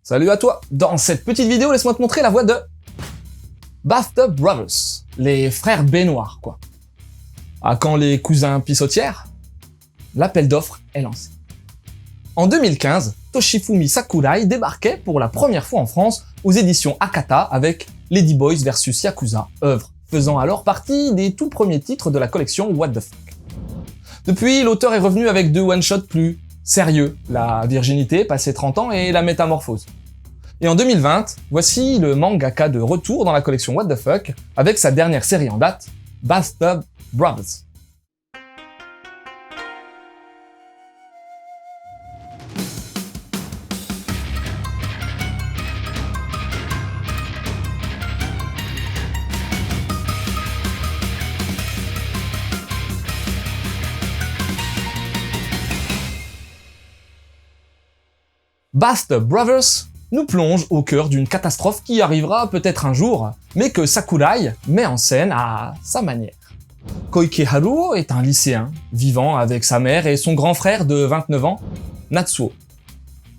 Salut à toi. Dans cette petite vidéo, laisse-moi te montrer la voix de Bathtub Brothers, les frères baignoires, quoi. À quand les cousins pissotières? L'appel d'offres est lancé. En 2015, Toshifumi Sakurai débarquait pour la première fois en France aux éditions Akata avec Lady Boys vs Yakuza, œuvre faisant alors partie des tout premiers titres de la collection What the Fuck. Depuis, l'auteur est revenu avec deux one-shots plus sérieux, la virginité passé 30 ans et la métamorphose. Et en 2020, voici le mangaka de retour dans la collection What the Fuck avec sa dernière série en date, Bathtub Brothers. Bathtub Brothers nous plonge au cœur d'une catastrophe qui arrivera peut-être un jour, mais que Sakurai met en scène à sa manière. Koike Haruo est un lycéen, vivant avec sa mère et son grand frère de 29 ans, Natsuo.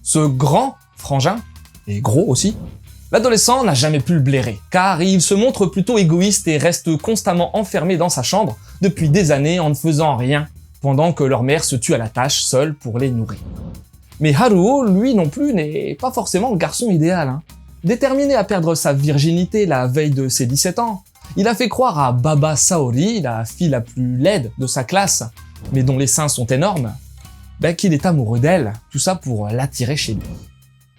Ce grand frangin, et gros aussi, l'adolescent n'a jamais pu le blairer, car il se montre plutôt égoïste et reste constamment enfermé dans sa chambre depuis des années en ne faisant rien, pendant que leur mère se tue à la tâche seule pour les nourrir. Mais Haruo, lui non plus, n'est pas forcément le garçon idéal. Déterminé à perdre sa virginité la veille de ses 17 ans, il a fait croire à Baba Saori, la fille la plus laide de sa classe, mais dont les seins sont énormes, qu'il est amoureux d'elle, tout ça pour l'attirer chez lui.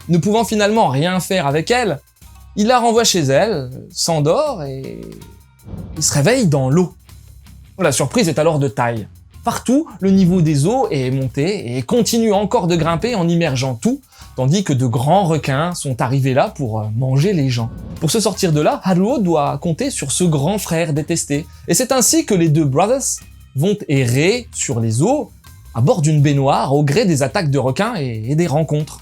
Ne pouvant finalement rien faire avec elle, il la renvoie chez elle, s'endort et il se réveille dans l'eau. La surprise est alors de taille. Partout, le niveau des eaux est monté et continue encore de grimper en immergeant tout, tandis que de grands requins sont arrivés là pour manger les gens. Pour se sortir de là, Haruo doit compter sur ce grand frère détesté. Et c'est ainsi que les deux brothers vont errer sur les eaux, à bord d'une baignoire, au gré des attaques de requins et des rencontres.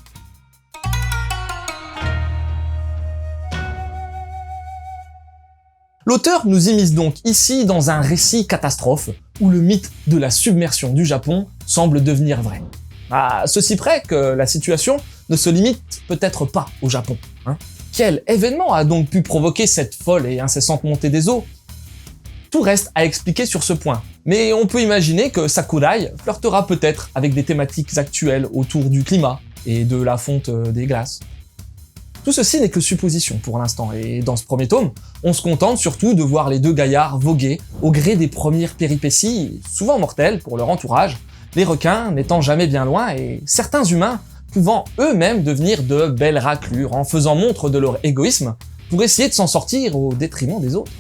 L'auteur nous immisce donc ici dans un récit catastrophe où le mythe de la submersion du Japon semble devenir vrai. À ceci près que la situation ne se limite peut-être pas au Japon. Quel événement a donc pu provoquer cette folle et incessante montée des eaux? Tout reste à expliquer sur ce point, mais on peut imaginer que Sakurai flirtera peut-être avec des thématiques actuelles autour du climat et de la fonte des glaces. Tout ceci n'est que supposition pour l'instant, et dans ce premier tome, on se contente surtout de voir les deux gaillards voguer au gré des premières péripéties, souvent mortelles pour leur entourage, les requins n'étant jamais bien loin et certains humains pouvant eux-mêmes devenir de belles raclures en faisant montre de leur égoïsme pour essayer de s'en sortir au détriment des autres.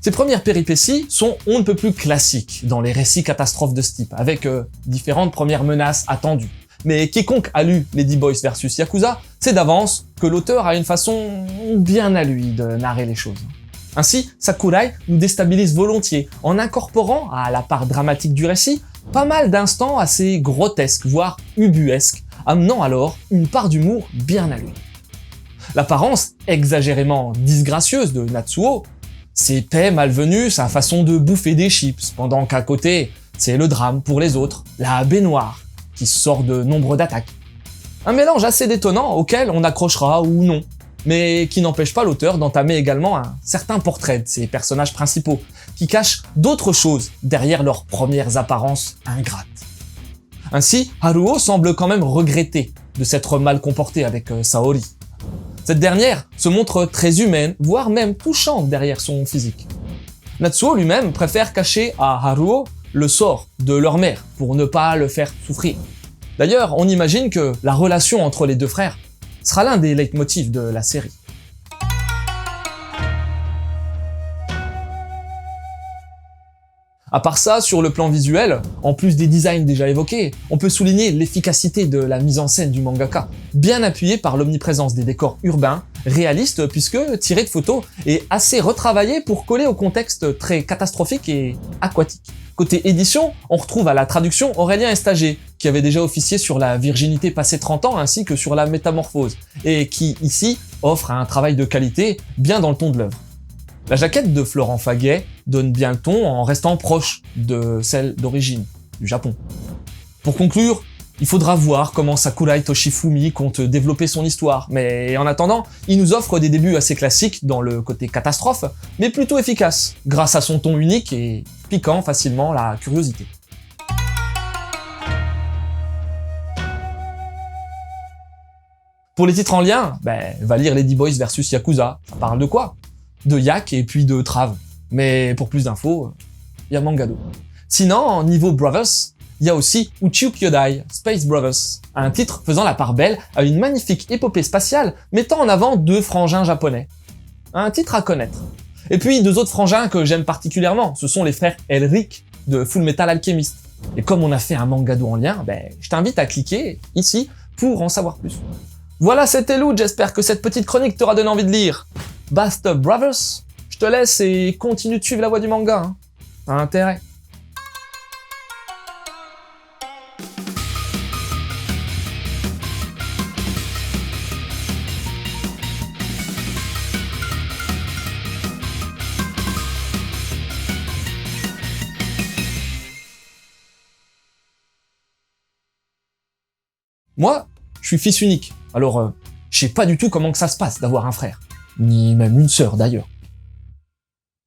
Ces premières péripéties sont on ne peut plus classiques dans les récits catastrophes de ce type, avec différentes premières menaces attendues. Mais quiconque a lu Lady Boys vs Yakuza sait d'avance que l'auteur a une façon bien à lui de narrer les choses. Ainsi, Sakurai nous déstabilise volontiers en incorporant à la part dramatique du récit pas mal d'instants assez grotesques, voire ubuesques, amenant alors une part d'humour bien à lui. L'apparence exagérément disgracieuse de Natsuo, ses paix malvenues, sa façon de bouffer des chips, pendant qu'à côté, c'est le drame pour les autres, la baignoire, qui sort de nombre d'attaques. Un mélange assez détonnant auquel on accrochera ou non, mais qui n'empêche pas l'auteur d'entamer également un certain portrait de ses personnages principaux, qui cachent d'autres choses derrière leurs premières apparences ingrates. Ainsi, Haruo semble quand même regretter de s'être mal comporté avec Saori. Cette dernière se montre très humaine, voire même touchante derrière son physique. Natsuo lui-même préfère cacher à Haruo le sort de leur mère pour ne pas le faire souffrir. D'ailleurs, on imagine que la relation entre les deux frères sera l'un des leitmotifs de la série. À part ça, sur le plan visuel, en plus des designs déjà évoqués, on peut souligner l'efficacité de la mise en scène du mangaka, bien appuyée par l'omniprésence des décors urbains, réalistes puisque tiré de photos et assez retravaillé pour coller au contexte très catastrophique et aquatique. Côté édition, on retrouve à la traduction Aurélien Estager, qui avait déjà officié sur la virginité passé 30 ans ainsi que sur la métamorphose, et qui, ici, offre un travail de qualité bien dans le ton de l'œuvre. La jaquette de Florent Faguet donne bien le ton en restant proche de celle d'origine, du Japon. Pour conclure, Il faudra voir comment Sakurai Toshifumi compte développer son histoire, mais en attendant, il nous offre des débuts assez classiques dans le côté catastrophe, mais plutôt efficaces, grâce à son ton unique et piquant facilement la curiosité. Pour les titres en lien, va lire Lady Boys vs Yakuza. Ça parle de quoi? De yak et puis de trave. Mais pour plus d'infos, il y a Mangado. Sinon, niveau Brothers, il y a aussi Uchiu Kyodai, Space Brothers, un titre faisant la part belle à une magnifique épopée spatiale mettant en avant deux frangins japonais. Un titre à connaître. Et puis deux autres frangins que j'aime particulièrement, ce sont les frères Elric de Full Metal Alchemist. Et comme on a fait un Mangado en lien, je t'invite à cliquer ici pour en savoir plus. Voilà, c'était Loot, j'espère que cette petite chronique t'aura donné envie de lire Bastard Brothers. Je te laisse et continue de suivre la voie du manga, T'as intérêt. Moi, je suis fils unique, alors je sais pas du tout comment que ça se passe d'avoir un frère. Ni même une sœur d'ailleurs.